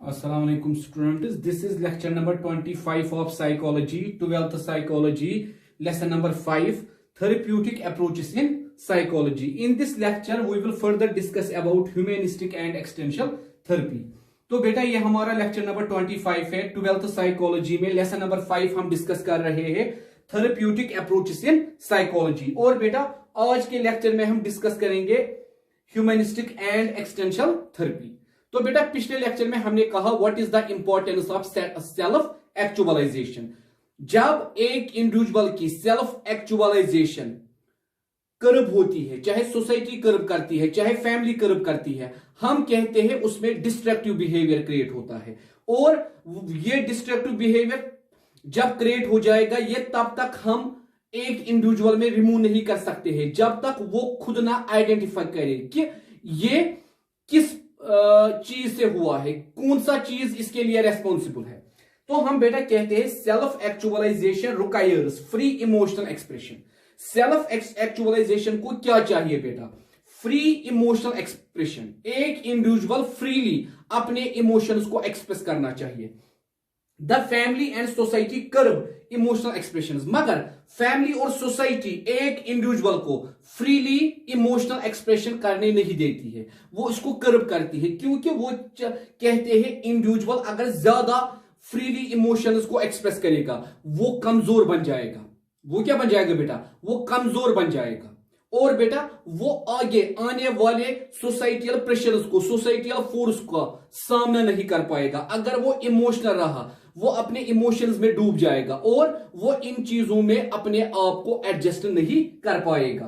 Assalamu alaikum students. This is lecture number 25 of psychology, 12th psychology, lesson number 5, therapeutic approaches in psychology. In this lecture we will further discuss about humanistic and existential therapy. तो बेटा ये हमारा lecture number 25 है 12th psychology में lesson number 5 हम discuss कर रहे हैं थेरेप्यूटिक अप्रोचेस इन साइकोलॉजी। और बेटा आज के लेक्चर में हम डिस्कस करेंगे ह्यूमनिस्टिक एंड एक्सटेंशियल थेरेपी। तो बेटा पिछले लेक्चर में हमने कहा what is the importance of self actualisation. जब एक इंडिविजुअल की सेल्फ एक्चुअलाइजेशन कर्ब होती है, चाहे सोसाइटी कर्ब करती है, चाहे फैमिली कर्ब करती है, हम कहते हैं उसमें डिस्ट्रक्टिव बिहेवियर क्रिएट होता है। और ये डिस्ट्रक्टिव बिहेवियर जब क्रिएट हो जाएगा ये तब तक हम एक इंडिविजुअल में रिमूव नहीं कर सकते हैं जब तक वो खुद ना आइडेंटिफाई करे कि ये किस चीज से हुआ है, कौन सा चीज इसके लिए रेस्पॉन्सिबल है। तो हम बेटा कहते हैं self actualization requires free emotional expression. Self actualization को क्या चाहिए बेटा? Free emotional expression. एक इंडिविजुअल फ्रीली अपने इमोशंस को एक्सप्रेस करना चाहिए। The family and society curb emotional expressions, मगर फैमिली और सोसाइटी एक इंडिविजुअल को फ्रीली इमोशनल एक्सप्रेशन करने नहीं देती है, वो इसको कर्ब करती है, क्योंकि वो कहते हैं इंडिविजुअल अगर ज्यादा फ्रीली इमोशंस को एक्सप्रेस करेगा वो कमजोर बन जाएगा। वो क्या बन जाएगा बेटा? वो कमजोर बन जाएगा और बेटा वो आगे आने वाले सोसाइटियल प्रेशर्स को, सोसाइटियल फोर्स का सामना नहीं कर पाएगा। अगर वो इमोशनल रहा वो अपने इमोशंस में डूब जाएगा और वो इन चीजों में अपने आप को एडजस्ट नहीं कर पाएगा।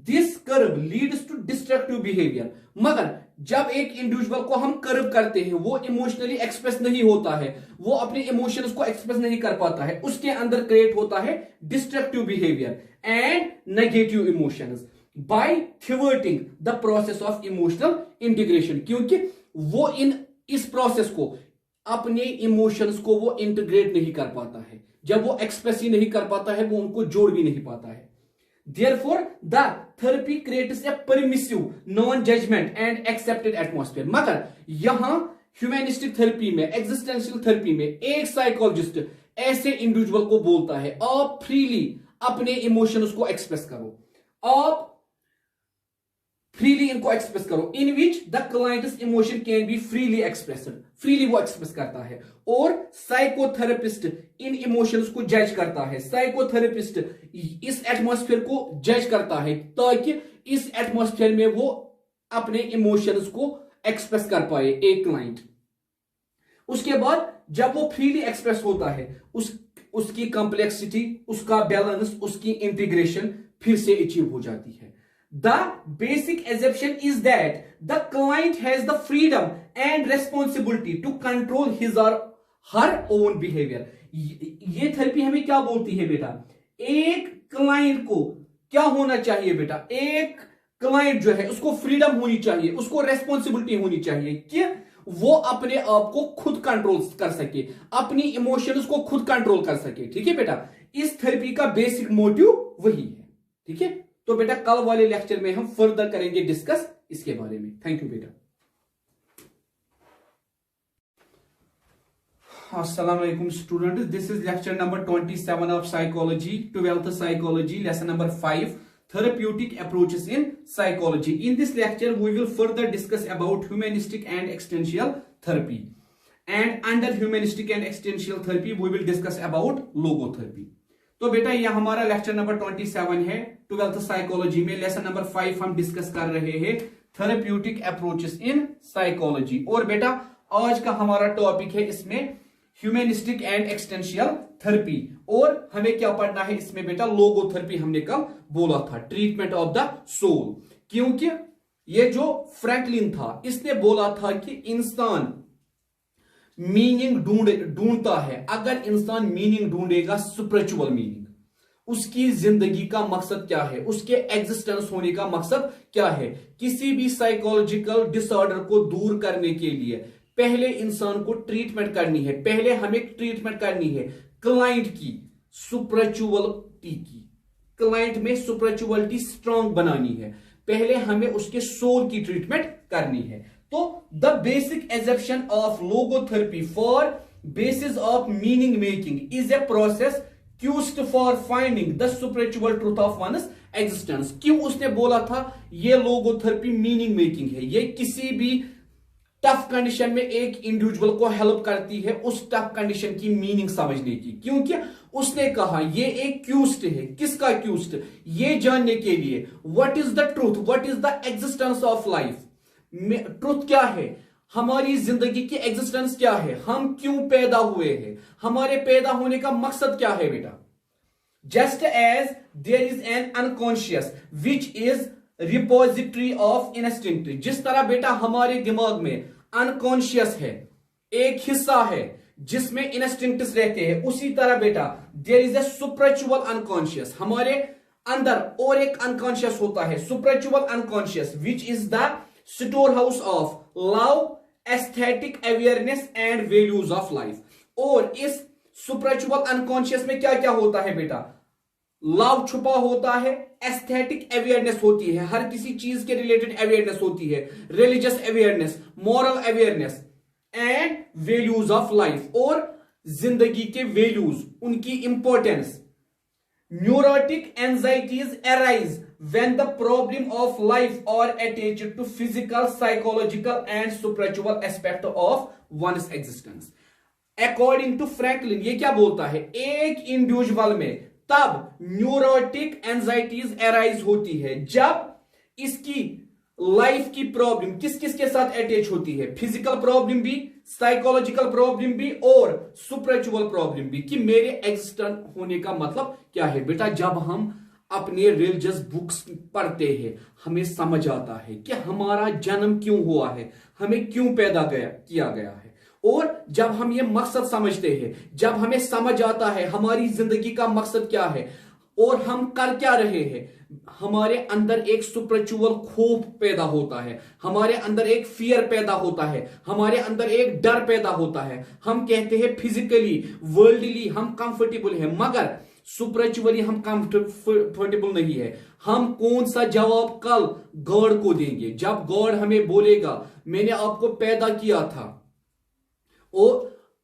This curve leads to destructive behaviour. मगर जब एक इंडिविजुअल को हम कर्व करते हैं वो इमोशनली एक्सप्रेस नहीं होता है, वो अपने इमोशंस को एक्सप्रेस नहीं कर पाता है, उसके अंदर क्रिएट होता है destructive behaviour and negative emotions by thwarting the process of emotional integration. क्योंकि वो इस प्रोसेस को, अपने इमोशंस को वो इंटीग्रेट नहीं कर पाता है। जब वो एक्सप्रेस ही नहीं कर पाता है वो उनको जोड़ भी नहीं पाता है। Therefore, the therapy creates a permissive, non-judgment and accepted atmosphere. मगर यहां ह्यूमनिस्टिक थेरेपी में, एग्जिस्टेंशियल थेरेपी में एक साइकोलॉजिस्ट ऐसे इंडिविजुअल को बोलता है आप फ्रीली अपने इमोशंस को एक्सप्रेस करो, आप फ्रीली इनको एक्सप्रेस करो, in which the client's emotion can be freely expressed. Freely वो एक्सप्रेस करता है और साइकोथेरेपिस्ट इन इमोशंस को जज करता है। साइकोथेरेपिस्ट इस एटमॉस्फेयर को जज करता है ताकि इस एटमॉस्फेयर में वो अपने इमोशंस को एक्सप्रेस कर पाए एक क्लाइंट। उसके बाद जब वो फ्रीली एक्सप्रेस होता है उसकी कॉम्प्लेक्सिटी, उसका बैलेंस, उसकी इंटीग्रेशन फिर से अचीव हो जाती है। The basic assumption is that the client has the freedom and responsibility to control his or her own behavior. ये थेरेपी हमें क्या बोलती है बेटा? एक क्लाइंट को क्या होना चाहिए बेटा? एक क्लाइंट जो है उसको फ्रीडम होनी चाहिए, उसको रेस्पॉन्सिबिलिटी होनी चाहिए कि वो अपने आप को खुद कंट्रोल कर सके, अपनी इमोशंस को खुद कंट्रोल कर सके। ठीक है बेटा, इस थेरेपी का बेसिक मोटिव वही है। ठीक है, तो बेटा कल वाले लेक्चर में हम फर्दर करेंगे डिस्कस इसके बारे में। थैंक यू बेटा। अस्सलाम वालेकुम students, this is lecture number 27 of psychology, 12th psychology, lesson number 5, therapeutic approaches in psychology. In this lecture we will further discuss about humanistic and existential therapy, and under humanistic and existential therapy we will discuss about logotherapy. तो बेटा ये हमारा lecture number 27 है 12th psychology में, lesson number 5 हम discuss कर रहे हैं थेरेप्यूटिक अप्रोचेस इन साइकोलॉजी। और बेटा आज का हमारा टॉपिक है इसमें ह्यूमनिस्टिक एंड एक्सटेंशियल थेरेपी। और हमें क्या पढ़ना है इसमें बेटा? लोगोथेरेपी हमने कल बोला था, ट्रीटमेंट ऑफ द सोल। क्योंकि ये जो फ्रैंकलिन था इसने बोला था कि इंसान मीनिंग ढूंढता है। अगर इंसान मीनिंग ढूंढेगा, स्पिरिचुअल मीनिंग, उसकी जिंदगी का मकसद क्या है, उसके एग्जिस्टेंस होने का मकसद क्या है, किसी भी साइकोलॉजिकल डिसऑर्डर को दूर करने के लिए पहले इंसान को ट्रीटमेंट करनी है। पहले हमें ट्रीटमेंट करनी है क्लाइंट की स्पिरिचुअलिटी की, क्लाइंट में स्पिरिचुअलिटी स्ट्रांग बनानी है। पहले हमें उसके सोल की ट्रीटमेंट करनी है। तो the basic assumption of logotherapy for basis of meaning making is a process cued for finding the spiritual truth of one's existence. क्यों उसने बोला था ये लोगोथेरेपी मीनिंग मेकिंग है? ये किसी भी टफ कंडीशन में एक इंडिविजुअल को हेल्प करती है उस टफ कंडीशन की मीनिंग समझने की, क्योंकि उसने कहा ये एक क्यूस्ट है। किसका क्यूस्ट? ये जानने के लिए what is the truth, what is the existence of life. Truth क्या है, हमारी जिंदगी की एग्जिस्टेंस क्या है, हम क्यों पैदा हुए हैं, हमारे पैदा होने का मकसद क्या है बेटा। Just as there is an unconscious which is repository of instinct, जिस तरह बेटा हमारे दिमाग में अनकॉन्शियस है, एक हिस्सा है जिसमें इंस्टिंक्ट्स रहते हैं, उसी तरह बेटा there is a spiritual unconscious, हमारे अंदर और एक अनकॉन्शियस होता है, spiritual unconscious which is the store house of love, aesthetic awareness and values of life. और इस सुपरचुअल अनकॉन्शियस में क्या क्या होता है बेटा? लव छुपा होता है, एस्थेटिक अवेयरनेस होती है, हर किसी चीज के रिलेटेड अवेयरनेस होती है, religious awareness, moral awareness and values of life, और जिंदगी के वैल्यूज, उनकी importance. Neurotic anxieties arise when the problem of life are attached to physical, psychological and spiritual aspect of one's existence. According to Franklin, ये क्या बोलता है? एक individual में तब न्यूरोटिक एंजाइटीज अराइज होती है जब इसकी लाइफ की प्रॉब्लम किस किस के साथ अटैच होती है, फिजिकल प्रॉब्लम भी, साइकोलॉजिकल प्रॉब्लम भी और स्पिरिचुअल प्रॉब्लम भी, कि मेरे एग्जिस्टेंट होने का मतलब क्या है बेटा। जब हम अपने रिलीजियस बुक्स पढ़ते हैं हमें समझ आता है कि हमारा जन्म क्यों हुआ है, हमें क्यों पैदा किया गया है, और जब हम ये मकसद समझते हैं, जब हमें समझ आता है हमारी जिंदगी का मकसद क्या है और हम कर क्या रहे हैं, हमारे अंदर एक स्पिरिचुअल खौफ पैदा होता है, हमारे अंदर एक फियर पैदा होता है, हमारे अंदर एक डर पैदा होता है। हम कहते हैं फिजिकली, वर्ल्डली हम कंफर्टेबल हैं, मगर स्पिरिचुअली हम कंफर्टेबल नहीं है। हम कौन सा जवाब कल गॉड को देंगे जब गॉड हमें बोलेगा मैंने आपको पैदा किया था और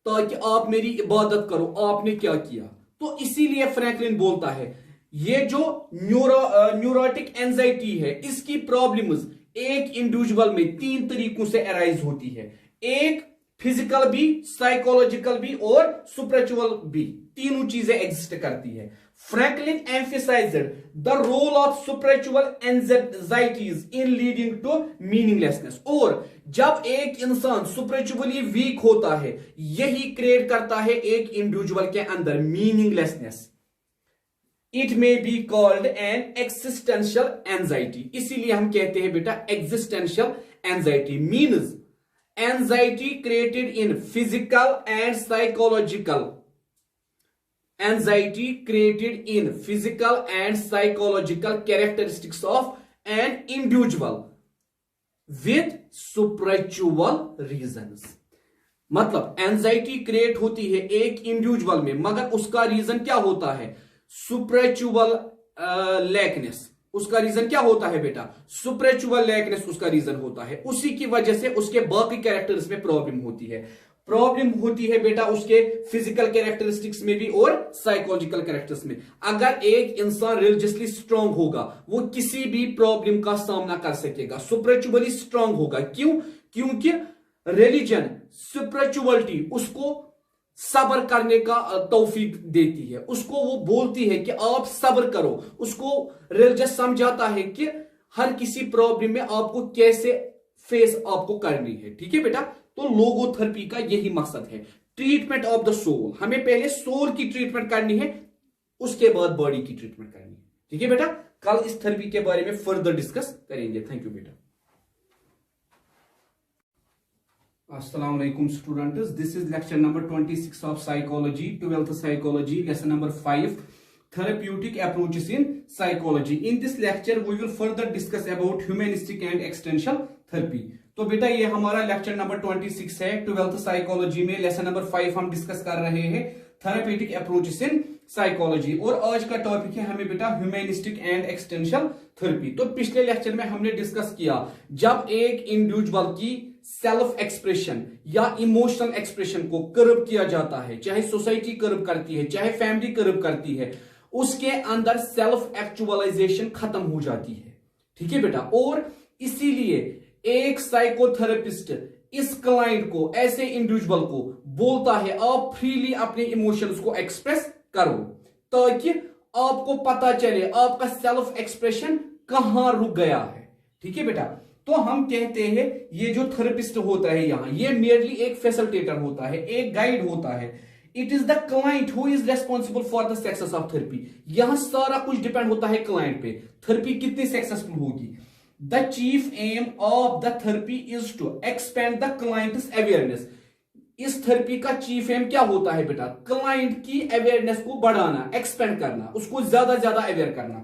ताकि आप मेरी इबादत करो, आपने क्या किया? तो इसीलिए फ्रैंकलिन बोलता है ये जो न्यूरोटिक एंजाइटी है इसकी प्रॉब्लम्स एक इंडिविजुअल में 3 तरीकों से अराइज होती है, एक फिजिकल भी, साइकोलॉजिकल भी और स्पिरिचुअल भी, तीनों चीजें एग्जिस्ट करती है। Franklin emphasized the role of spiritual anxieties in leading to meaninglessness. और जब एक इंसान स्पिरिचुअली वीक होता है यही क्रिएट करता है एक इंडिविजुअल के अंदर meaninglessness. It may be called an existential anxiety, इसीलिए हम कहते हैं बेटा existential anxiety means anxiety created in physical and psychological characteristics of an individual with spiritual reasons। मतलब एंजाइटी क्रिएट होती है एक इंडिविजुअल में मगर उसका रीजन क्या होता है? स्पिरिचुअल लैकनेस। उसका रीजन क्या होता है बेटा? स्पिरिचुअल लैकनेस उसका रीजन होता है, उसी की वजह से उसके बाकी कैरेक्टर्स में प्रॉब्लम होती है। प्रॉब्लम होती है बेटा उसके फिजिकल कैरेक्टरिस्टिक्स में भी और साइकोलॉजिकल कैरेक्टर्स में। अगर एक इंसान रिलीजियसली स्ट्रांग होगा वो किसी भी प्रॉब्लम का सामना कर सकेगा, स्पिरिचुअली स्ट्रांग होगा। क्यों? क्योंकि रिलीजन, स्पिरिचुअलिटी उसको सब्र करने का तौफीक देती है, उसको वो बोलती है कि आप सब्र करो, उसको रिलीजियस समझाता है कि हर किसी प्रॉब्लम में आपको कैसे फेस आपको करनी है। ठीक है बेटा, तो लोगोथेरेपी का यही मकसद है, ट्रीटमेंट ऑफ द सोल। हमें पहले सोल की ट्रीटमेंट करनी है, उसके बाद बॉडी की ट्रीटमेंट करनी है। ठीक है बेटा, कल इस थेरेपी के बारे में फर्दर डिस्कस करेंगे। थैंक यू बेटा। Assalamu alaikum students, this is lecture number 26 of psychology, 12th psychology, lesson number 5, therapeutic approaches in psychology. In this lecture we will further discuss about humanistic and existential therapy. तो बेटा ये हमारा lecture number 26 है, 12th psychology में lesson number 5 हम discuss कर रहे हैं थेरेप्यूटिक अप्रोचेस इन साइकोलॉजी। और आज का टॉपिक है हमें बेटा ह्यूमैनिस्टिक एंड एक्सटेंशियल थेरेपी। तो पिछले लेक्चर में हमने डिस्कस किया जब एक इंडिविजुअल की सेल्फ एक्सप्रेशन या इमोशनल एक्सप्रेशन को कर्ब किया जाता है, चाहे सोसाइटी कर्ब करती है, चाहे फैमिली कर्ब करती है, उसके अंदर सेल्फ एक्चुअलाइजेशन खत्म हो जाती है। ठीक है बेटा, और इसीलिए एक साइकोथेरेपिस्ट इस क्लाइंट को, ऐसे इंडिविजुअल को बोलता है आप फ्रीली अपने इमोशंस को एक्सप्रेस करो, ताकि आपको पता चले आपका सेल्फ एक्सप्रेशन कहां रुक गया है। ठीक है बेटा, तो हम कहते हैं ये जो थेरेपिस्ट होता है यहां, ये मेयरली एक फैसिलिटेटर होता है, एक गाइड होता है। It is the client who is responsible for the success of therapy. यहां सारा कुछ डिपेंड होता है क्लाइंट पे, थेरेपी कितनी सक्सेसफुल होगी। The chief aim of the therapy is to expand the client's awareness. इस थेरेपी का चीफ एम क्या होता है बेटा? क्लाइंट की अवेयरनेस को बढ़ाना, एक्सपेंड करना, उसको ज्यादा ज्यादा अवेयर करना।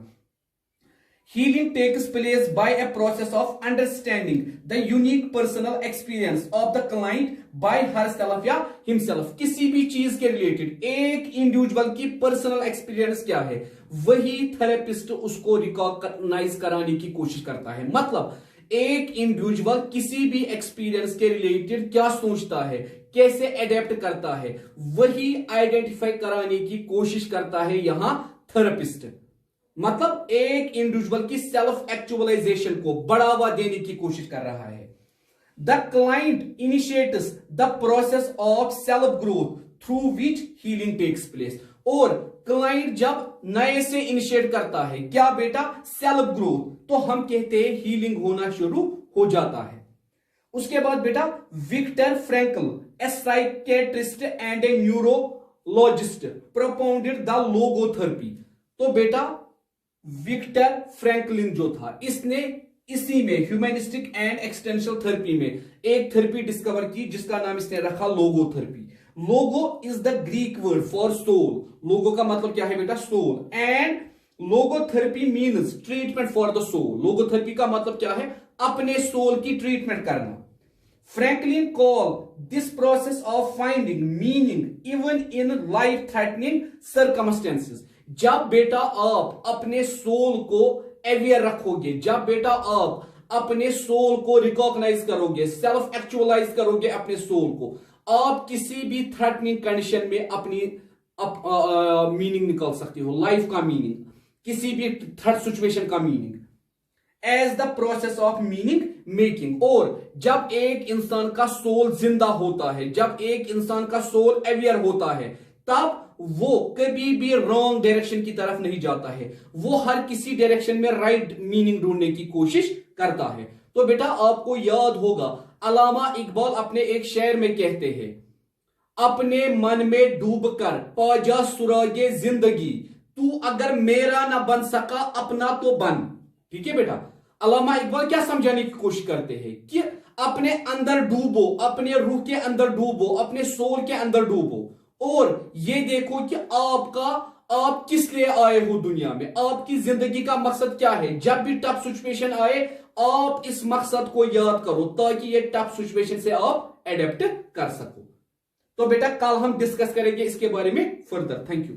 Healing takes place by a process of understanding the unique personal experience of the client by herself या himself। किसी भी चीज के रिलेटेड एक इंडिविजुअल की पर्सनल एक्सपीरियंस क्या है, वही थेरेपिस्ट उसको रिकॉग्नाइज कराने की कोशिश करता है। मतलब एक इंडिविजुअल किसी भी एक्सपीरियंस के रिलेटेड क्या सोचता है, कैसे एडेप्ट करता है, वही आइडेंटिफाई कराने की कोशिश करता है यहां थेरेपिस्ट। मतलब एक इंडिविजुअल की सेल्फ एक्चुअलाइजेशन को बढ़ावा देने की कोशिश कर रहा है। The client initiates the process of self growth through which healing takes place. और क्लाइंट जब नए से इनिशिएट करता है क्या बेटा? सेल्फ ग्रोथ, तो हम कहते हैं हीलिंग होना शुरू हो जाता है। उसके बाद बेटा Victor Frankl, a psychiatrist and a neurologist, propounded the logotherapy. तो बेटा विक्टर फ्रैंकलिन जो था, इसने इसी में ह्यूमैनिस्टिक एंड एक्सटेंशनल थेरेपी में एक थेरेपी डिस्कवर की जिसका नाम इसने रखा logotherapy. Logo is the Greek word for soul. Logo का मतलब क्या है बेटा? Soul. And logotherapy means treatment for the soul. Logotherapy का मतलब क्या है? अपने सोल की ट्रीटमेंट करना। Franklin call this process of finding meaning even in life threatening circumstances. जब बेटा आप अपने सोल को अवेयर रखोगे, जब बेटा आप अपने सोल को रिकॉग्नाइज करोगे, सेल्फ एक्चुअलाइज करोगे अपने सोल को, आप किसी भी थ्रेटनिंग कंडीशन में अपनी मीनिंग निकाल सकते हो, लाइफ का मीनिंग, किसी भी थ्रेट सिचुएशन का meaning, as the process of meaning making. और जब एक इंसान का सोल जिंदा होता है, जब एक इंसान का सोल अवेयर होता है, तब वो कभी भी रॉन्ग डायरेक्शन की तरफ नहीं जाता है, वो हर किसी डायरेक्शन में राइट मीनिंग ढूंढने की कोशिश करता है। तो बेटा आपको याद होगा अल्लामा इकबाल अपने एक शेर में कहते हैं, अपने मन में डूबकर पाजा सुरागे जिंदगी, तू अगर मेरा ना बन सका अपना तो बन। ठीक है बेटा, अल्लामा इकबाल क्या समझाने की कोशिश करते हैं कि अपने अंदर डूबो, अपने रूह के अंदर डूबो, अपने सोल के अंदर डूबो, और ये देखो कि आप किस लिए आए हो दुनिया में, आपकी जिंदगी का मकसद क्या है। जब भी टफ सिचुएशन आए आप इस मकसद को याद करो, ताकि ये टफ सिचुएशन से आप एडेप्ट कर सको। तो बेटा कल हम डिस्कस करेंगे इसके बारे में फर्दर। Thank you.